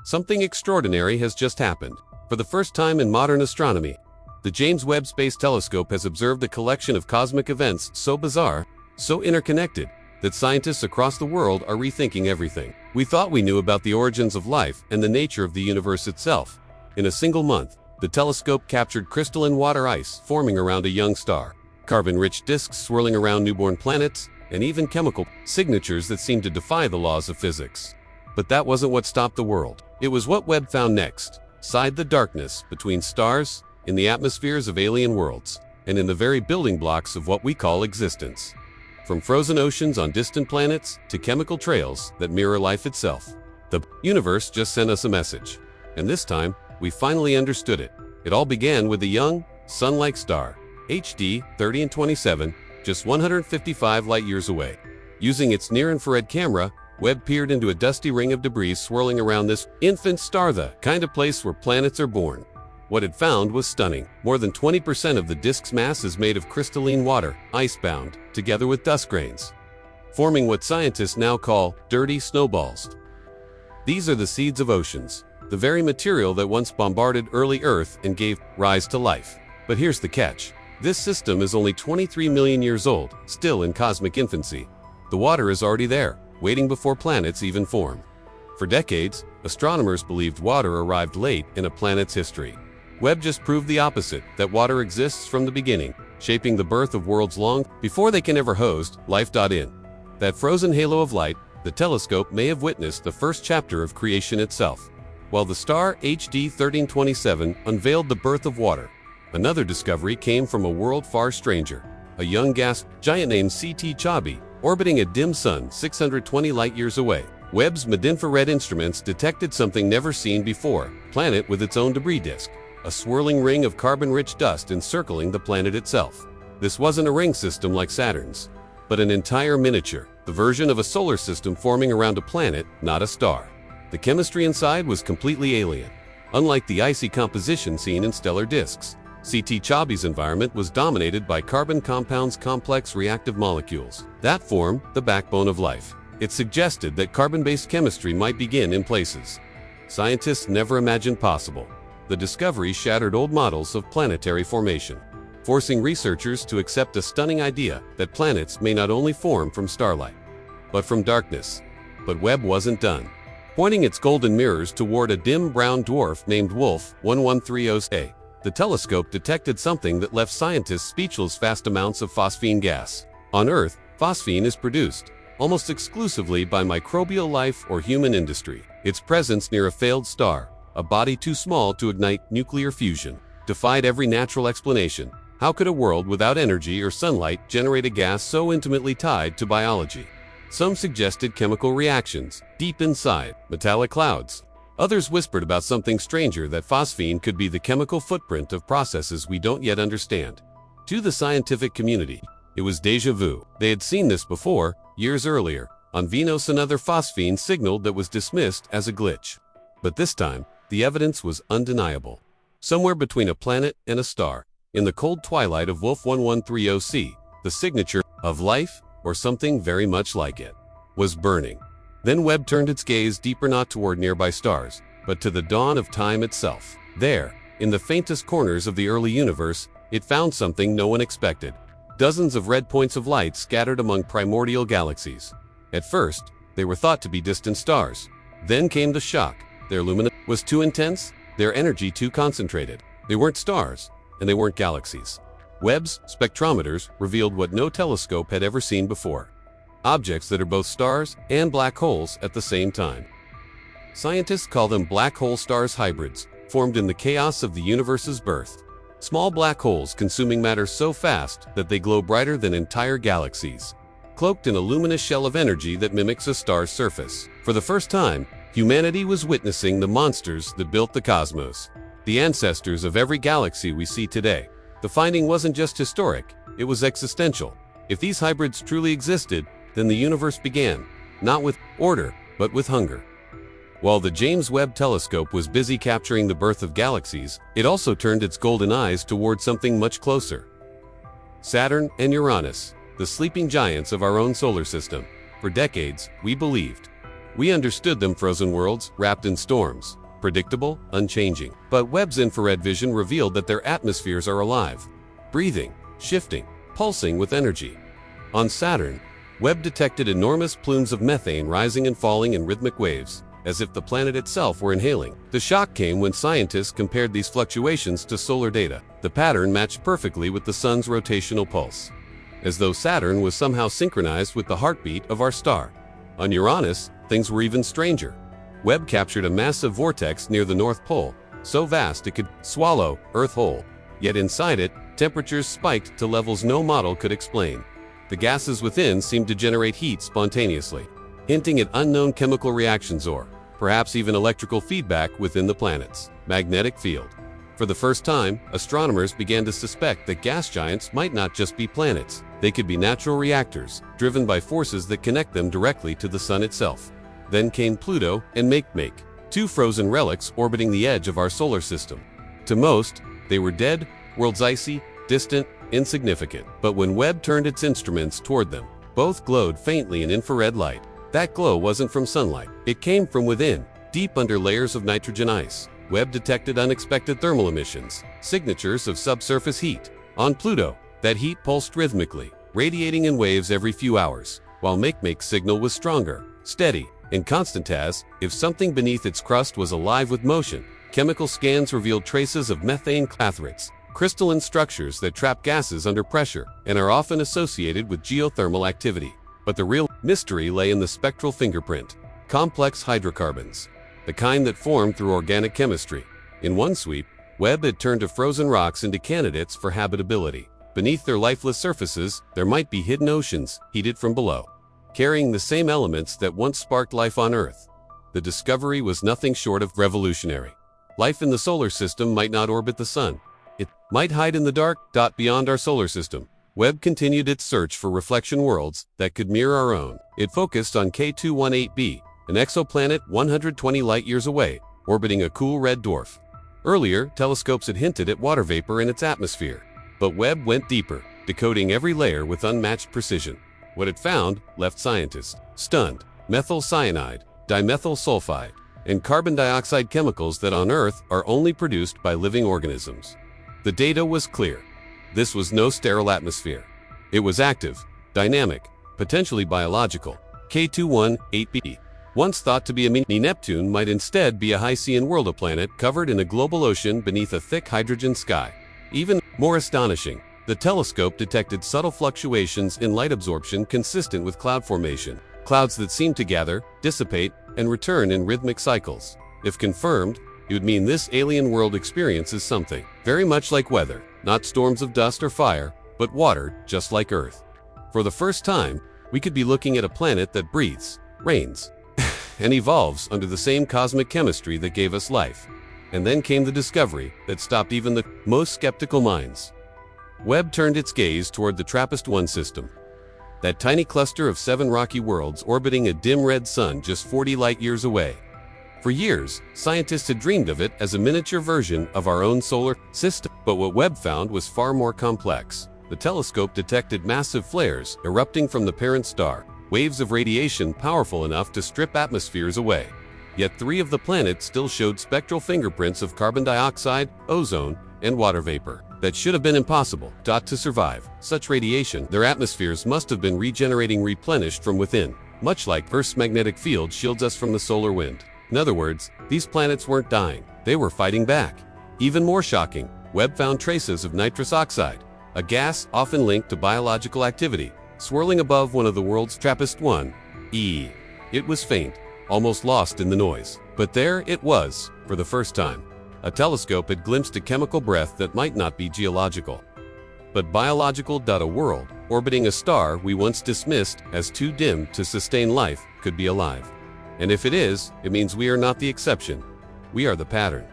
Something extraordinary has just happened. For the first time in modern astronomy, the James Webb Space Telescope has observed a collection of cosmic events so bizarre, so interconnected, that scientists across the world are rethinking everything. We thought we knew about the origins of life and the nature of the universe itself. In a single month, the telescope captured crystalline water ice forming around a young star, carbon-rich disks swirling around newborn planets, and even chemical signatures that seemed to defy the laws of physics. But that wasn't what stopped the world. It was what Webb found next, inside the darkness between stars, in the atmospheres of alien worlds, and in the very building blocks of what we call existence. From frozen oceans on distant planets to chemical trails that mirror life itself. The universe just sent us a message. And this time, we finally understood it. It all began with a young, sun-like star, HD 3027, just 155 light-years away. Using its near-infrared camera, Webb peered into a dusty ring of debris swirling around this infant star, the kind of place where planets are born. What it found was stunning. More than 20% of the disk's mass is made of crystalline water, ice-bound, together with dust grains, forming what scientists now call dirty snowballs. These are the seeds of oceans, the very material that once bombarded early Earth and gave rise to life. But here's the catch. This system is only 23 million years old, still in cosmic infancy. The water is already there, waiting before planets even form. For decades, astronomers believed water arrived late in a planet's history. Webb just proved the opposite, that water exists from the beginning, shaping the birth of worlds long before they can ever host life. In that frozen halo of light, the telescope may have witnessed the first chapter of creation itself. While the star HD 1327 unveiled the birth of water, another discovery came from a world far stranger, a young gas giant named CT Chabi, orbiting a dim sun 620 light-years away. Webb's mid-infrared instruments detected something never seen before, planet with its own debris disk, a swirling ring of carbon-rich dust encircling the planet itself. This wasn't a ring system like Saturn's, but an entire miniature, the version of a solar system forming around a planet, not a star. The chemistry inside was completely alien. Unlike the icy composition seen in stellar disks, CT Chabi's environment was dominated by carbon compounds, complex reactive molecules that form the backbone of life. It suggested that carbon-based chemistry might begin in places scientists never imagined possible. The discovery shattered old models of planetary formation, forcing researchers to accept a stunning idea that planets may not only form from starlight, but from darkness. But Webb wasn't done. Pointing its golden mirrors toward a dim brown dwarf named Wolf 1130A, the telescope detected something that left scientists speechless: vast amounts of phosphine gas. On Earth, phosphine is produced almost exclusively by microbial life or human industry. Its presence near a failed star, a body too small to ignite nuclear fusion, defied every natural explanation. How could a world without energy or sunlight generate a gas so intimately tied to biology? Some suggested chemical reactions deep inside metallic clouds. Others whispered about something stranger, that phosphine could be the chemical footprint of processes we don't yet understand. To the scientific community, it was déjà vu. They had seen this before, years earlier. On Venus, another phosphine signaled that was dismissed as a glitch. But this time, the evidence was undeniable. Somewhere between a planet and a star, in the cold twilight of Wolf 1130C, the signature of life, or something very much like it, was burning. Then Webb turned its gaze deeper, not toward nearby stars, but to the dawn of time itself. There, in the faintest corners of the early universe, it found something no one expected. Dozens of red points of light scattered among primordial galaxies. At first, they were thought to be distant stars. Then came the shock. Their luminosity was too intense, their energy too concentrated. They weren't stars, and they weren't galaxies. Webb's spectrometers revealed what no telescope had ever seen before: objects that are both stars and black holes at the same time. Scientists call them black hole stars hybrids, formed in the chaos of the universe's birth. Small black holes consuming matter so fast that they glow brighter than entire galaxies, cloaked in a luminous shell of energy that mimics a star's surface. For the first time, humanity was witnessing the monsters that built the cosmos, the ancestors of every galaxy we see today. The finding wasn't just historic, it was existential. If these hybrids truly existed, then the universe began, not with order, but with hunger. While the James Webb Telescope was busy capturing the birth of galaxies, it also turned its golden eyes toward something much closer: Saturn and Uranus, the sleeping giants of our own solar system. For decades, we believed We understood them frozen worlds, wrapped in storms, predictable, unchanging. But Webb's infrared vision revealed that their atmospheres are alive, breathing, shifting, pulsing with energy. On Saturn, Webb detected enormous plumes of methane rising and falling in rhythmic waves, as if the planet itself were inhaling. The shock came when scientists compared these fluctuations to solar data. The pattern matched perfectly with the sun's rotational pulse, as though Saturn was somehow synchronized with the heartbeat of our star. On Uranus, things were even stranger. Webb captured a massive vortex near the North Pole, so vast it could swallow Earth whole. Yet inside it, temperatures spiked to levels no model could explain. The gases within seemed to generate heat spontaneously, hinting at unknown chemical reactions or, perhaps even electrical feedback within the planet's magnetic field. For the first time, astronomers began to suspect that gas giants might not just be planets. They could be natural reactors, driven by forces that connect them directly to the sun itself. Then came Pluto and Makemake, two frozen relics orbiting the edge of our solar system. To most, they were dead, worlds icy, distant, insignificant. But when Webb turned its instruments toward them, both glowed faintly in infrared light. That glow wasn't from sunlight. It came from within, deep under layers of nitrogen ice. Webb detected unexpected thermal emissions, signatures of subsurface heat. On Pluto, that heat pulsed rhythmically, radiating in waves every few hours, while Makemake's signal was stronger, steady, and constant as if something beneath its crust was alive with motion. Chemical scans revealed traces of methane clathrates, crystalline structures that trap gases under pressure and are often associated with geothermal activity. But the real mystery lay in the spectral fingerprint, complex hydrocarbons, the kind that form through organic chemistry. In one sweep, Webb had turned to frozen rocks into candidates for habitability. Beneath their lifeless surfaces, there might be hidden oceans, heated from below, carrying the same elements that once sparked life on Earth. The discovery was nothing short of revolutionary. Life in the solar system might not orbit the sun. It might hide in the dark beyond our solar system. Webb continued its search for reflection worlds that could mirror our own. It focused on K218b, an exoplanet 120 light-years away, orbiting a cool red dwarf. Earlier, telescopes had hinted at water vapor in its atmosphere. But Webb went deeper, decoding every layer with unmatched precision. What it found left scientists stunned. Methyl cyanide, dimethyl sulfide, and carbon dioxide chemicals that on Earth are only produced by living organisms. The data was clear. This was no sterile atmosphere. It was active, dynamic, potentially biological. K218b, once thought to be a mini Neptune, might instead be a Hycean world, a planet covered in a global ocean beneath a thick hydrogen sky. Even more astonishing, the telescope detected subtle fluctuations in light absorption consistent with cloud formation, clouds that seemed to gather, dissipate, and return in rhythmic cycles. If confirmed, it would mean this alien world experiences something very much like weather, not storms of dust or fire, but water, just like Earth. For the first time, we could be looking at a planet that breathes, rains, and evolves under the same cosmic chemistry that gave us life. And then came the discovery that stopped even the most skeptical minds. Webb turned its gaze toward the TRAPPIST-1 system, that tiny cluster of 7 rocky worlds orbiting a dim red sun just 40 light-years away. For years, scientists had dreamed of it as a miniature version of our own solar system. But what Webb found was far more complex. The telescope detected massive flares erupting from the parent star, waves of radiation powerful enough to strip atmospheres away. Yet 3 of the planets still showed spectral fingerprints of carbon dioxide, ozone, and water vapor that should have been impossible to survive such radiation. Their atmospheres must have been replenished from within, much like Earth's magnetic field shields us from the solar wind. In other words, these planets weren't dying, they were fighting back. Even more shocking, Webb found traces of nitrous oxide, a gas often linked to biological activity, swirling above one of the world's TRAPPIST-1e. It was faint, almost lost in the noise. But there it was, for the first time. A telescope had glimpsed a chemical breath that might not be geological, but biological. A world orbiting a star we once dismissed as too dim to sustain life could be alive. And if it is, it means we are not the exception. We are the pattern.